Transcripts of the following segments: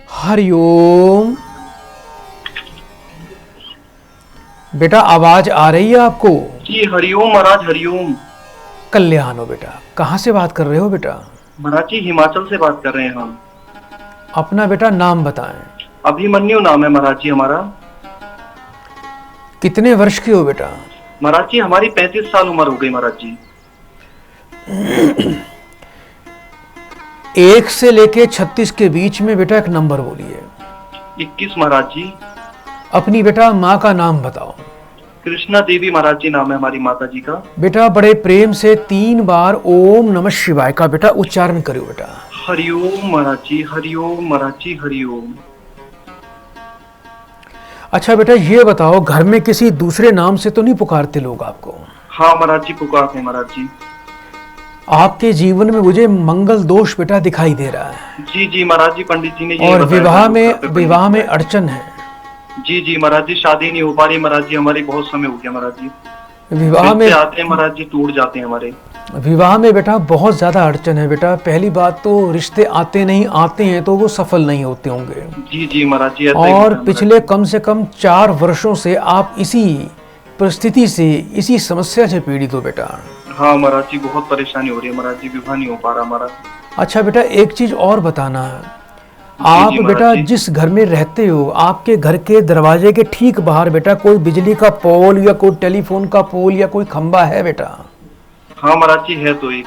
हरिओम। बेटा आवाज आ रही है आपको? जी हरिओम महाराज, हरिओम। कल्याण हो बेटा। कहाँ से बात कर रहे हो बेटा? महाराज जी हिमाचल से बात कर रहे हैं हम। अपना बेटा नाम बताएं। अभिमन्यु नाम है महाराज जी हमारा। कितने वर्ष के हो बेटा? महाराज जी हमारी 35 साल उम्र हो गई महाराज जी। 1 से लेके 36 के बीच में बेटा एक नंबर बोलिए। 21 महाराज जी। अपनी बेटा माँ का नाम बताओ। कृष्णा देवी महाराज जी नाम है हमारी माता जी का। बेटा बड़े प्रेम से 3 बार ओम नमः शिवाय का बेटा उच्चारण करो बेटा। हरिओम महाराज जी, हरिओम महाराज जी, हरिओम। अच्छा बेटा ये बताओ, घर में किसी दूसरे नाम से तो नहीं पुकारते लोग आपको? हाँ महाराज जी पुकारते हैं महाराज जी। आपके जीवन में मुझे मंगल दोष बेटा दिखाई दे रहा है। जी जी महाराज जी, पंडित जी ने ये और बताया। विवाह में अड़चन है। जी जी महाराज जी, शादी नहीं हो पा रही महाराज जी हमारी, बहुत समय हो गया महाराज जी। विवाह में आते हैं महाराज जी, टूट जाते हैं हमारे। विवाह में बेटा बहुत ज्यादा अड़चन है बेटा। पहली बात तो रिश्ते आते नहीं, आते हैं तो वो सफल नहीं होते होंगे। जी जी महाराज जी। और पिछले कम से कम 4 वर्षों से आप इसी परिस्थिति से, इसी समस्या से पीड़ित हो बेटा। हाँ महाराज जी, बहुत परेशानी हो रही है महाराज जी, विवाह नहीं हो पा रहा हमारा। अच्छा बेटा एक चीज और बताना है, आप बेटा जिस घर में रहते हो, आपके घर के दरवाजे के ठीक बाहर बेटा कोई बिजली का पोल या कोई टेलीफोन का पोल या कोई खंबा है बेटा? हाँ महाराज जी है तो एक।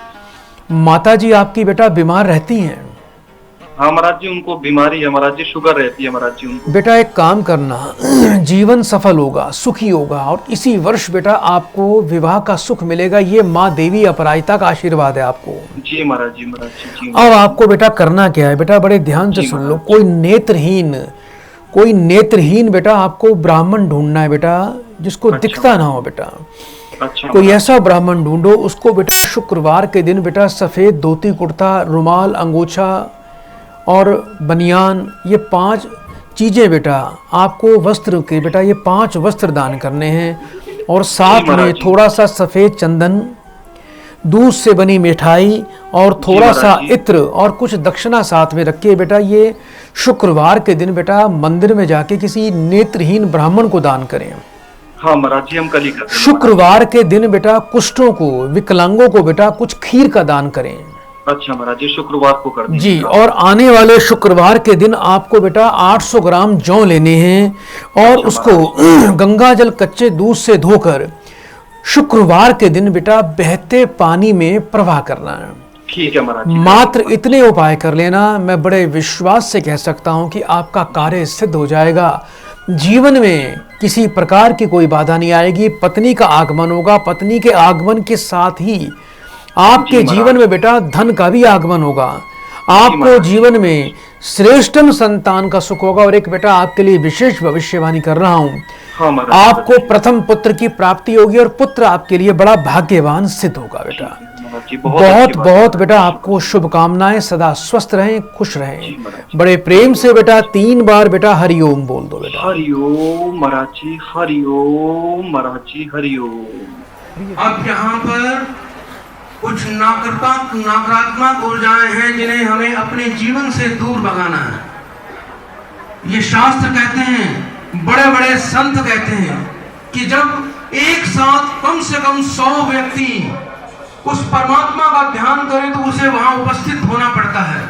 माता जी आपकी बेटा बीमार रहती हैं? हाँ महाराज जी, उनको बीमारी है महाराज जी, शुगर रहती है महाराज जी उनको। बेटा एक काम करना, जीवन सफल होगा, सुखी होगा और इसी वर्ष बेटा आपको विवाह का सुख मिलेगा। ये माँ देवी अपराजिता का आशीर्वाद है आपको। जी महाराज जी, महाराज जी। अब आपको बेटा करना क्या है बेटा, बड़े ध्यान से सुन लो। कोई नेत्रहीन बेटा आपको ब्राह्मण ढूंढना है बेटा, जिसको दिखता ना हो बेटा। अच्छा। कोई ऐसा ब्राह्मण ढूंढो, उसको बेटा शुक्रवार के दिन बेटा सफेद धोती कुर्ता, रुमाल, अंगोछा और बनियान, ये 5 चीजें बेटा आपको वस्त्र के बेटा ये 5 वस्त्र दान करने हैं। और साथ में थोड़ा सा सफेद चंदन, दूध से बनी मिठाई और थोड़ा सा इत्र और कुछ दक्षिणा साथ में रखिए बेटा। ये शुक्रवार के दिन बेटा मंदिर में जाके किसी नेत्रहीन ब्राह्मण को दान करें। हाँ महाराज जी, हम कल ही करते हैं। शुक्रवार के दिन बेटा कुष्ठों को, विकलांगों को बेटा कुछ खीर का दान करें। अच्छा महाराज जी, शुक्रवार को कर दीजिए जी। और आने वाले शुक्रवार के दिन आपको बेटा 800 ग्राम जौ लेने हैं और उसको गंगा जल कच्चे दूध से धोकर शुक्रवार के दिन बेटा बहते पानी में प्रवाह करना है। ठीक है महाराज जी। मात्र इतने उपाय कर लेना, मैं बड़े विश्वास से कह सकता हूं कि आपका कार्य सिद्ध हो जाएगा। जीवन में किसी प्रकार की कोई बाधा नहीं आएगी। पत्नी का आगमन होगा, पत्नी के आगमन के साथ ही आपके जीवन में बेटा धन का भी आगमन होगा। आपको जीवन में श्रेष्ठतम संतान का सुख होगा। और एक बेटा आपके लिए विशेष भविष्यवाणी कर रहा हूँ। हाँ, आपको प्रथम पुत्र की प्राप्ति होगी और पुत्र आपके लिए बड़ा भाग्यवान सिद्ध होगा बेटा। बहुत बहुत बेटा आपको शुभकामनाएं। सदा स्वस्थ रहें, खुश रहें। बड़े प्रेम से बेटा 3 बार बेटा हरिओम बोल दो बेटा। हरिओम महाराज जी, हरिओम महाराज जी, हरिओम। अब यहाँ पर कुछ नकारात्मक ऊर्जाएं हैं जिन्हें हमें अपने जीवन से दूर भगाना है। ये शास्त्र कहते हैं, बड़े बड़े संत कहते हैं कि जब एक साथ कम से कम 100 व्यक्ति उस परमात्मा का ध्यान करें तो उसे वहां उपस्थित होना पड़ता है।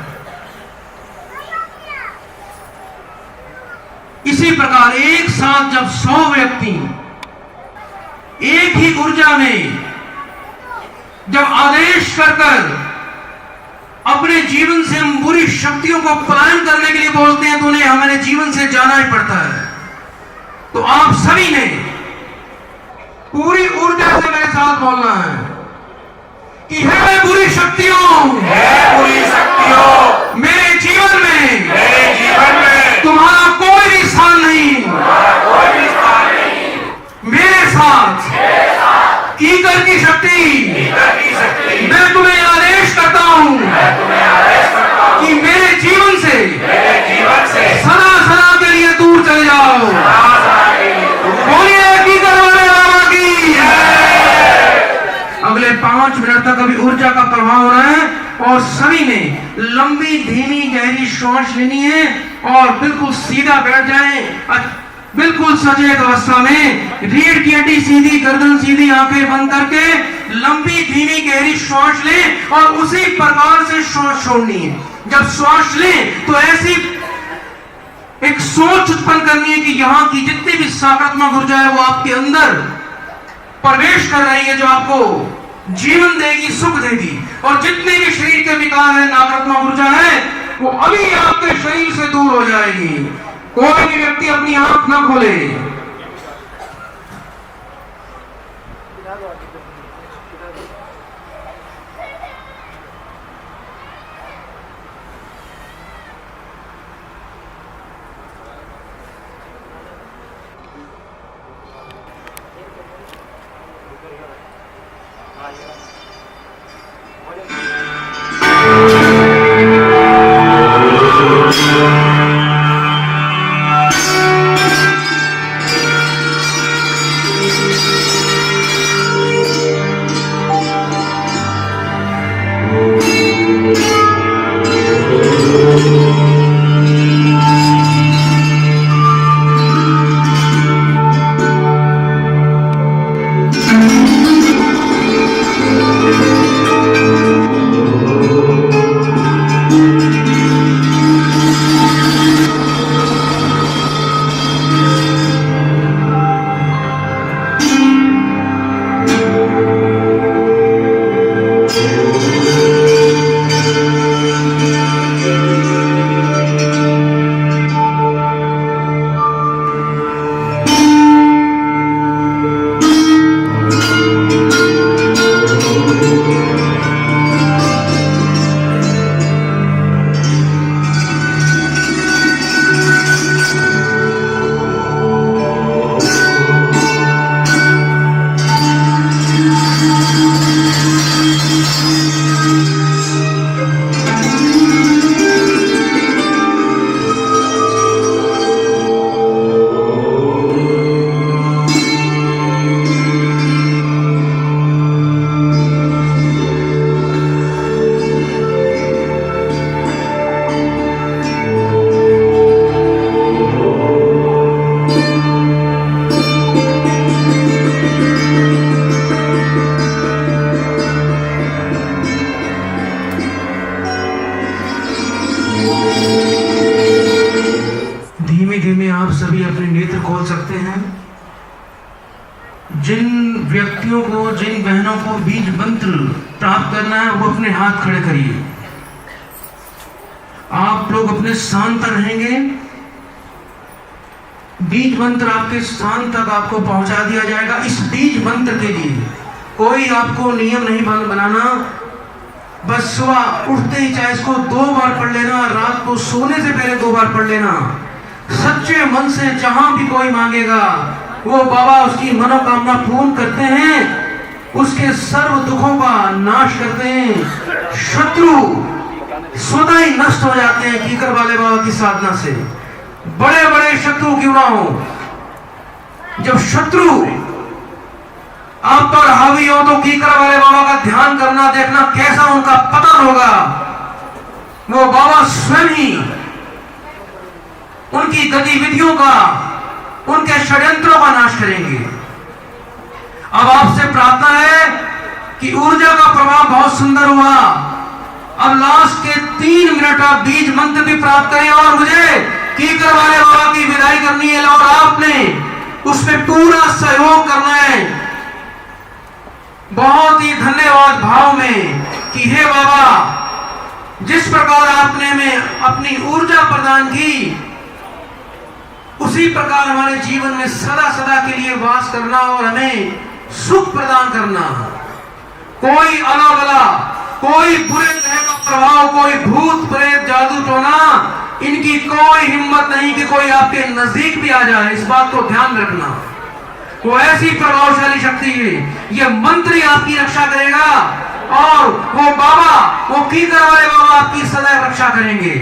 इसी प्रकार एक साथ जब 100 व्यक्ति एक ही ऊर्जा में जब आदेश कर अपने जीवन से हम बुरी शक्तियों को पलायन करने के लिए बोलते हैं तो उन्हें हमारे जीवन से जाना ही पड़ता है। तो आप सभी ने पूरी ऊर्जा से मेरे साथ बोलना है कि हे बुरी शक्तियों, मेरे जीवन में तुम्हारा कोई भी स्थान नहीं। मेरे साथ कीकर की शक्ति, मैं तुम्हें आदेश करता हूं कि मेरे जीवन से सदा सदा के लिए दूर चले जाओ। बोलिए कीकर वाले बाबा की। अगले 5 मिनट तक अभी ऊर्जा का प्रभाव हो रहा है और सभी ने लंबी धीमी गहरी श्वास श्वास लेनी है और बिल्कुल सीधा बैठ जाएं, बिल्कुल सचेत अवस्था में, रीढ़ की हड्डी सीधी, गर्दन सीधी, आंखें बंद करके लंबी धीमी गहरी श्वास लें और उसी प्रकार से श्वास छोड़नी है। जब श्वास लें तो ऐसी एक सोच उत्पन्न करनी है कि यहां की जितनी भी सकारात्मक ऊर्जा है वो आपके अंदर प्रवेश कर रही है, जो आपको जीवन देगी, सुख देगी। और जितने भी शरीर के विकार है, नकारात्मक ऊर्जा है, वो अभी आपके शरीर से दूर हो जाएगी। कोई भी व्यक्ति अपनी आंख न खोले। आप सभी अपने नेत्र खोल सकते हैं। जिन व्यक्तियों को, जिन बहनों को बीज मंत्र प्राप्त करना है वो अपने हाथ खड़े करिए। आप लोग अपने स्थान पर रहेंगे, बीज मंत्र आपके स्थान तक आपको पहुंचा दिया जाएगा। इस बीज मंत्र के लिए कोई आपको नियम नहीं बनाना, बस सुबह उठते ही चाहे इसको 2 बार पढ़ लेना, रात को सोने से पहले 2 बार पढ़ लेना। सच्चे मन से जहां भी कोई मांगेगा वो बाबा उसकी मनोकामना पूर्ण करते हैं, उसके सर्व दुखों का नाश करते हैं, शत्रु स्वतः ही नष्ट हो जाते हैं कीकर वाले बाबा की साधना से। बड़े बड़े शत्रु क्यों ना हो, जब शत्रु आप पर हावी हो तो कीकर वाले बाबा का ध्यान करना, देखना कैसा उनका पतन होगा। वो बाबा स्वयं ही उनकी गतिविधियों का, उनके षड्यंत्रों का नाश करेंगे। अब आपसे प्रार्थना है कि ऊर्जा का प्रभाव बहुत सुंदर हुआ। अब लास्ट के 3 मिनट आप बीज मंत्र भी प्राप्त करें और मुझे कीकर वाले बाबा की विदाई करनी है और आपने उसमें पूरा सहयोग करना है, बहुत ही धन्यवाद भाव में कि हे बाबा, जिस प्रकार आपने में अपनी ऊर्जा प्रदान की उसी प्रकार हमारे जीवन में सदा सदा के लिए वास करना और हमें सुख प्रदान करना। कोई अलावला, कोई बुरे ग्रह का प्रभाव, कोई भूत प्रेत जादू टोना, इनकी कोई हिम्मत नहीं कि कोई आपके नजदीक भी आ जाए। इस बात को ध्यान रखना। वो ऐसी प्रभावशाली शक्ति है, ये मंत्र ही आपकी रक्षा करेगा और वो बाबा, वो कीकर वाले बाबा आपकी सदैव रक्षा करेंगे।